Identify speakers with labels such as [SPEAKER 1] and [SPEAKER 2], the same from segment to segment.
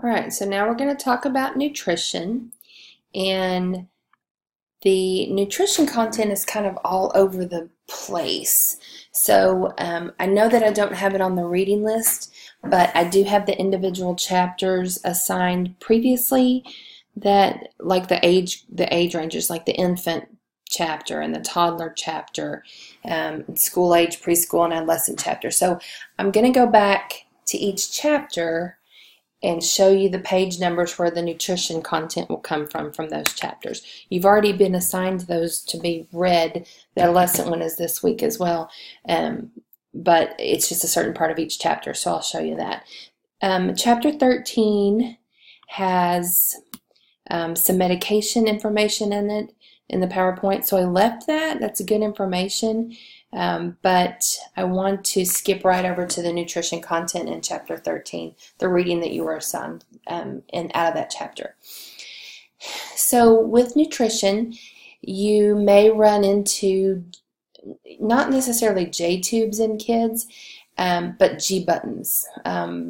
[SPEAKER 1] All right, so now we're going to talk about nutrition, and the nutrition content is kind of all over the place. So I know that I don't have it on the reading list, but I do have the individual chapters assigned previously that, like the age ranges, like the infant chapter and the toddler chapter, school age, preschool, and adolescent chapter. So I'm going to go back to each chapter and show you the page numbers where the nutrition content will come from those chapters. You've already been assigned those to be read. The adolescent one is this week as well, but it's just a certain part of each chapter, so I'll show you that. Chapter 13 has some medication information in it in the PowerPoint, so I left that. That's good information. But I want to skip right over to the nutrition content in chapter 13, the reading that you were assigned and out of that chapter. So with nutrition, you may run into not necessarily J tubes in kids, but G buttons.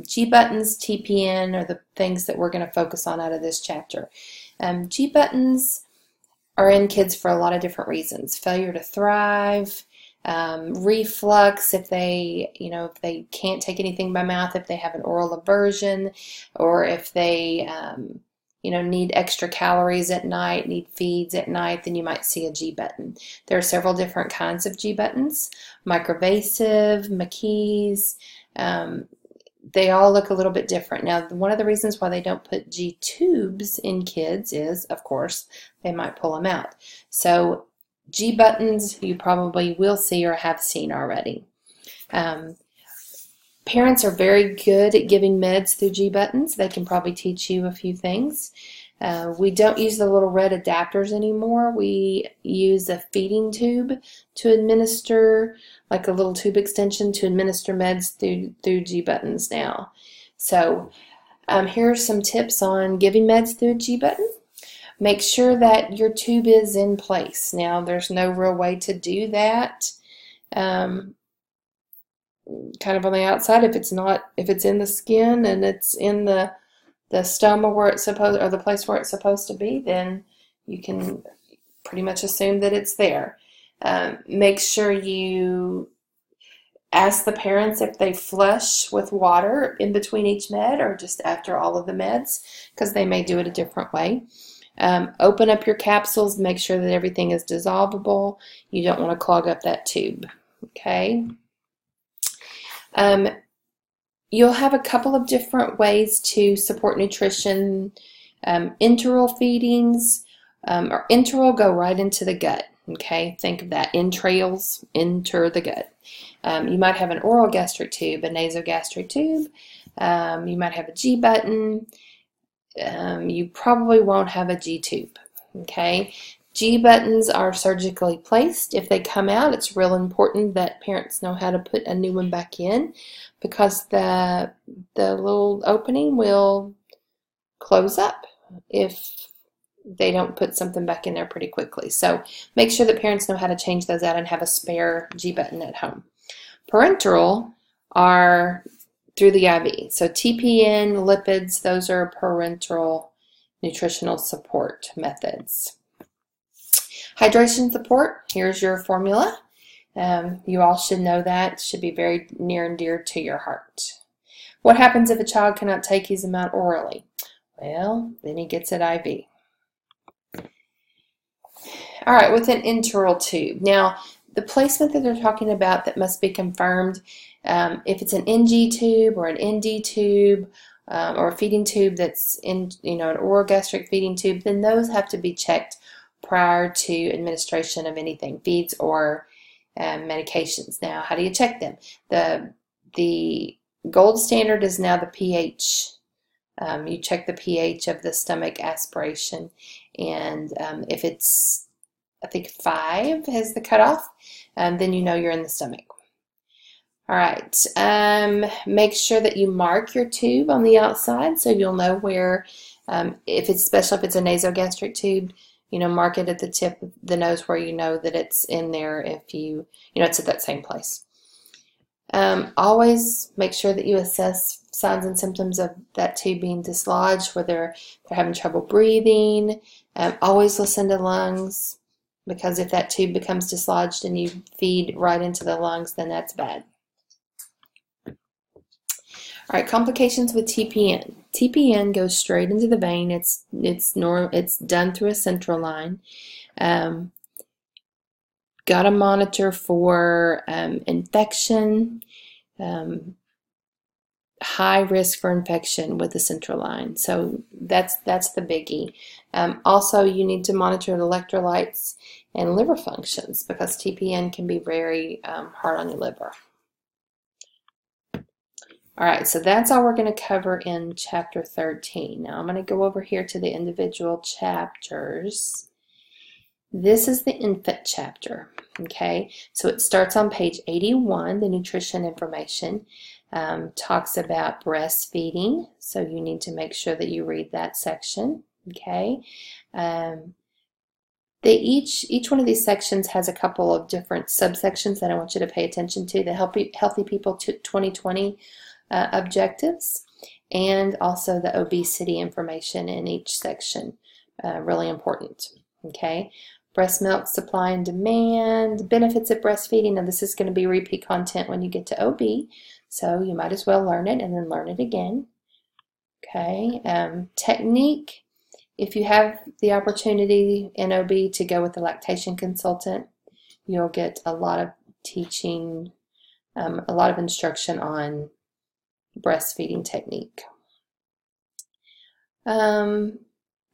[SPEAKER 1] G buttons, TPN are the things that we're going to focus on out of this chapter. G buttons are in kids for a lot of different reasons. Failure to thrive, reflux, if they can't take anything by mouth, if they have an oral aversion, or if they need extra calories at night, need feeds at night, then you might see a G button. There are several different kinds of G buttons: microvasive, McKee's. They all look a little bit different. Now, one of the reasons why they don't put G tubes in kids is, of course, they might pull them out. So G buttons you probably will see or have seen already. Parents are very good at giving meds through G buttons. They can probably teach you a few things. We don't use the little red adapters anymore. We use a feeding tube to administer, like a little tube extension to administer meds through G buttons now. So here are some tips on giving meds through a G button. Make sure that your tube is in place. Now, there's no real way to do that kind of on the outside. If it's in the skin and it's in the stoma where it's supposed, or the place where it's supposed to be, then you can pretty much assume that it's there. Make sure you ask the parents if they flush with water in between each med or just after all of the meds, because they may do it a different way. Open up your capsules, make sure that everything is dissolvable. You don't want to clog up that tube. Okay. You'll have a couple of different ways to support nutrition. Enteral feedings, or enteral go right into the gut. Okay, think of that. Entrails enter the gut. You might have an oral gastric tube, a nasogastric tube. You might have a G button. You probably won't have a G tube. Okay, G buttons are surgically placed. If they come out, it's real important that parents know how to put a new one back in, because the little opening will close up if they don't put something back in there pretty quickly. So make sure that parents know how to change those out and have a spare G button at home. Parenteral are through the IV. So TPN, lipids, those are parenteral nutritional support methods. Hydration support, here's your formula. You all should know that. It should be very near and dear to your heart. What happens if a child cannot take his amount orally? Well, then he gets it IV. All right, with an enteral tube. Now, the placement that they're talking about that must be confirmed, if it's an NG tube or an ND tube or a feeding tube that's in, an oral gastric feeding tube, then those have to be checked prior to administration of anything, feeds or medications. Now, how do you check them? The gold standard is now the pH. You check the pH of the stomach aspiration, and if it's, I think 5 is the cutoff, then you know you're in the stomach. All right, make sure that you mark your tube on the outside so you'll know where, especially if it's a nasogastric tube, mark it at the tip of the nose where you know that it's in there if it's at that same place. Always make sure that you assess signs and symptoms of that tube being dislodged, where they're having trouble breathing. Always listen to lungs, because if that tube becomes dislodged and you feed right into the lungs, then that's bad. All right, complications with TPN. TPN goes straight into the vein. It's done through a central line. Got to monitor for infection. High risk for infection with the central line. So that's the biggie. Also, you need to monitor electrolytes and liver functions, because TPN can be very hard on your liver. All right, so that's all we're going to cover in chapter 13. Now I'm going to go over here to the individual chapters. This is the infant chapter, okay? So it starts on page 81, the nutrition information. Talks about breastfeeding, so you need to make sure that you read that section, okay? Each one of these sections has a couple of different subsections that I want you to pay attention to. The Healthy People 2020 objectives, and also the obesity information in each section. Really important, okay? Breast milk supply and demand, benefits of breastfeeding. Now this is going to be repeat content when you get to OB, so you might as well learn it and then learn it again. Okay, technique. If you have the opportunity in OB to go with a lactation consultant, you'll get a lot of teaching, a lot of instruction on breastfeeding technique.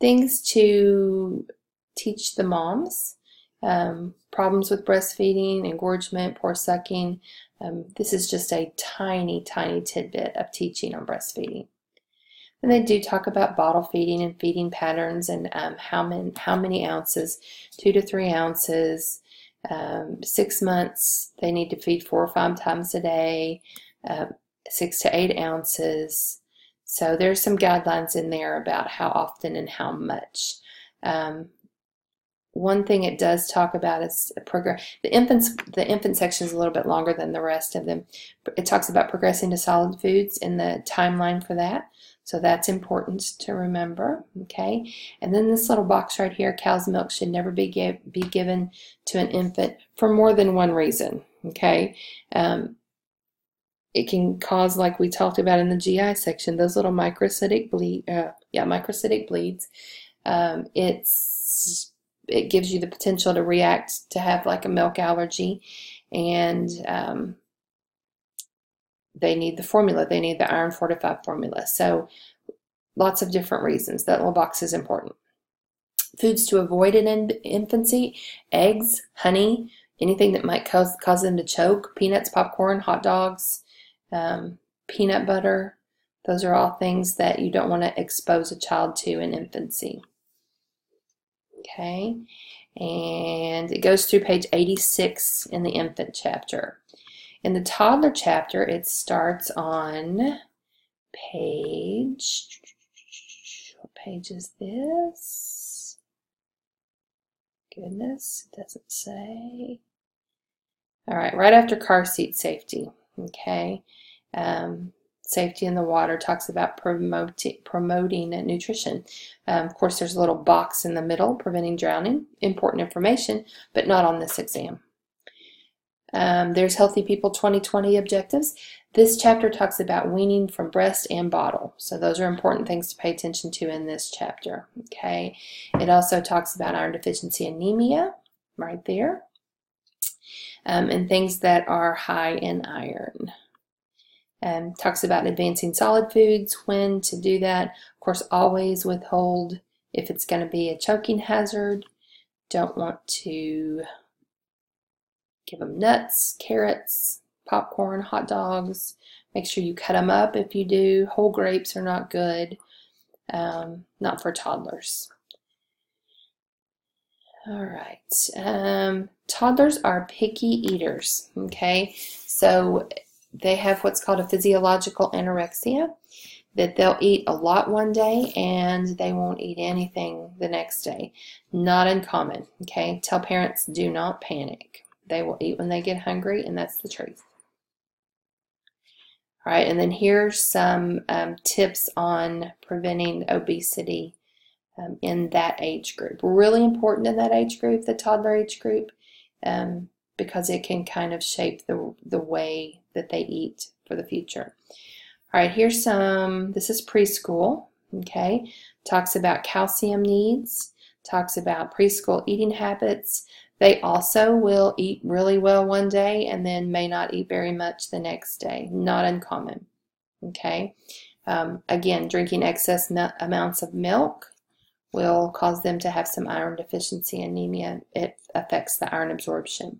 [SPEAKER 1] Things to teach the moms. Problems with breastfeeding, engorgement, poor sucking. This is just a tiny tidbit of teaching on breastfeeding. And they do talk about bottle feeding and feeding patterns, and how many ounces, 2 to 3 ounces. 6 months, they need to feed 4 or 5 times a day, 6 to 8 ounces. So there's some guidelines in there about how often and how much. One thing it does talk about is the infant section is a little bit longer than the rest of them. It talks about progressing to solid foods and the timeline for that. So that's important to remember, okay? And then this little box right here, cow's milk should never be given to an infant for more than one reason, okay? It can cause, like we talked about in the GI section, those little microcytic bleeds. It gives you the potential to react, to have like a milk allergy, and they need the formula. They need the iron fortified formula. So lots of different reasons. That little box is important. Foods to avoid in infancy: eggs, honey, anything that might cause them to choke, peanuts, popcorn, hot dogs, peanut butter. Those are all things that you don't want to expose a child to in infancy. Okay, and it goes through page 86 in the infant chapter. In the toddler chapter, it starts on page, what page is this? Goodness, it doesn't say. All right, right after car seat safety, okay. Safety in the water talks about promoting nutrition. Of course, there's a little box in the middle, preventing drowning. Important information, but not on this exam. There's Healthy People 2020 objectives. This chapter talks about weaning from breast and bottle. So those are important things to pay attention to in this chapter. Okay. It also talks about iron deficiency anemia, right there, and things that are high in iron. Talks about advancing solid foods, when to do that. Of course, always withhold if it's going to be a choking hazard. Don't want to give them nuts, carrots, popcorn, hot dogs. Make sure you cut them up if you do. Whole grapes are not good. Not for toddlers. All right. Toddlers are picky eaters. Okay, so they have what's called a physiological anorexia, that they'll eat a lot one day and they won't eat anything the next day. Not uncommon, okay? Tell parents, do not panic. They will eat when they get hungry, and that's the truth. All right, and then here's some tips on preventing obesity in that age group. Really important in that age group, the toddler age group, because it can kind of shape the way that they eat for the future. All right, here's this is preschool, okay? Talks about calcium needs, talks about preschool eating habits. They also will eat really well one day and then may not eat very much the next day. Not uncommon, okay? Again, drinking excess amounts of milk will cause them to have some iron deficiency anemia. It affects the iron absorption.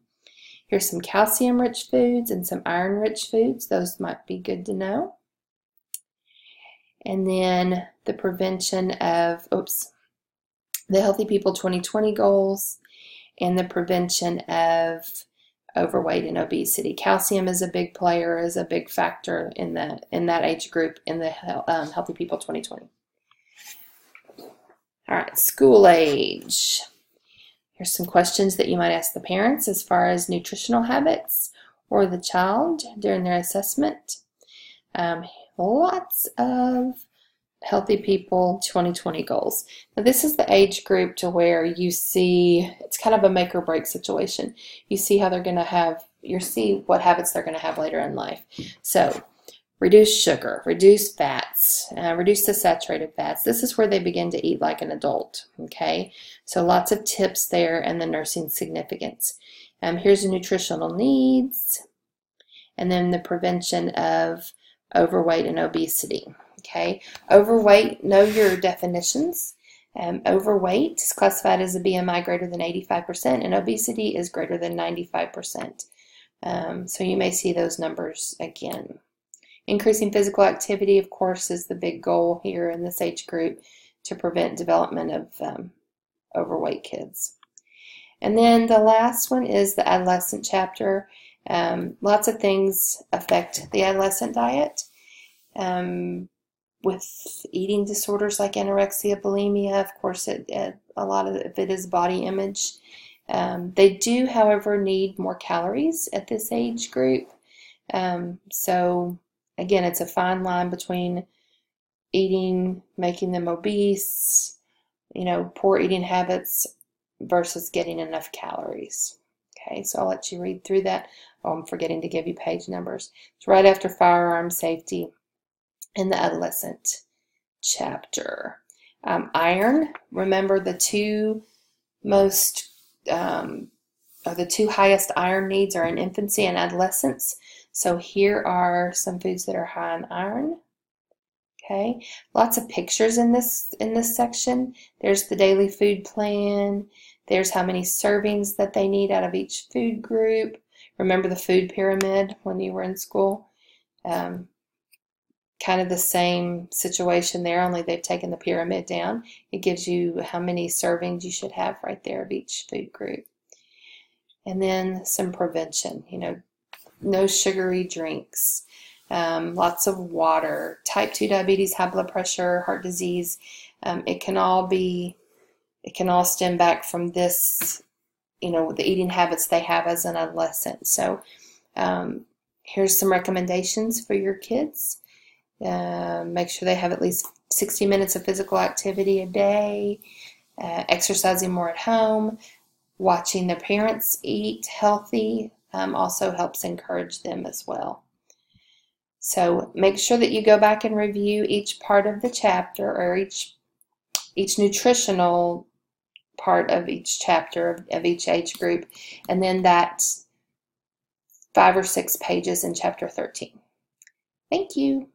[SPEAKER 1] Here's some calcium-rich foods and some iron-rich foods. Those might be good to know. And then the prevention of, the Healthy People 2020 goals and the prevention of overweight and obesity. Calcium is a big player, is a big factor in that age group in the Healthy People 2020. All right, school age. Here's some questions that you might ask the parents as far as nutritional habits or the child during their assessment. Lots of Healthy People 2020 goals. Now this is the age group to where you see, it's kind of a make or break situation. You see how they're going to have, you see what habits they're going to have later in life. So reduce sugar, reduce fats, reduce the saturated fats. This is where they begin to eat like an adult, okay? So lots of tips there and the nursing significance. Here's the nutritional needs, and then the prevention of overweight and obesity, okay? Overweight, know your definitions. Overweight is classified as a BMI greater than 85%, and obesity is greater than 95%. So you may see those numbers again. Increasing physical activity, of course, is the big goal here in this age group to prevent development of overweight kids. And then the last one is the adolescent chapter. Lots of things affect the adolescent diet. With eating disorders like anorexia, bulimia, of course, a lot of it is body image. They do, however, need more calories at this age group. So again, it's a fine line between eating, making them obese, poor eating habits versus getting enough calories. Okay, so I'll let you read through that. Oh, I'm forgetting to give you page numbers. It's right after firearm safety in the adolescent chapter. Iron, remember the two highest iron needs are in infancy and adolescence. So here are some foods that are high in iron. Okay, lots of pictures in this section. There's the daily food plan. There's how many servings that they need out of each food group. Remember the food pyramid when you were in school? Kind of the same situation there, only they've taken the pyramid down. It gives you how many servings you should have right there of each food group. And then some prevention, no sugary drinks, lots of water, type 2 diabetes, high blood pressure, heart disease. It can all stem back from this, the eating habits they have as an adolescent. So here's some recommendations for your kids. Make sure they have at least 60 minutes of physical activity a day, exercising more at home, watching their parents eat healthy also helps encourage them as well. So make sure that you go back and review each part of the chapter or each nutritional part of each chapter of each age group, and then that's 5 or 6 pages in chapter 13. Thank you.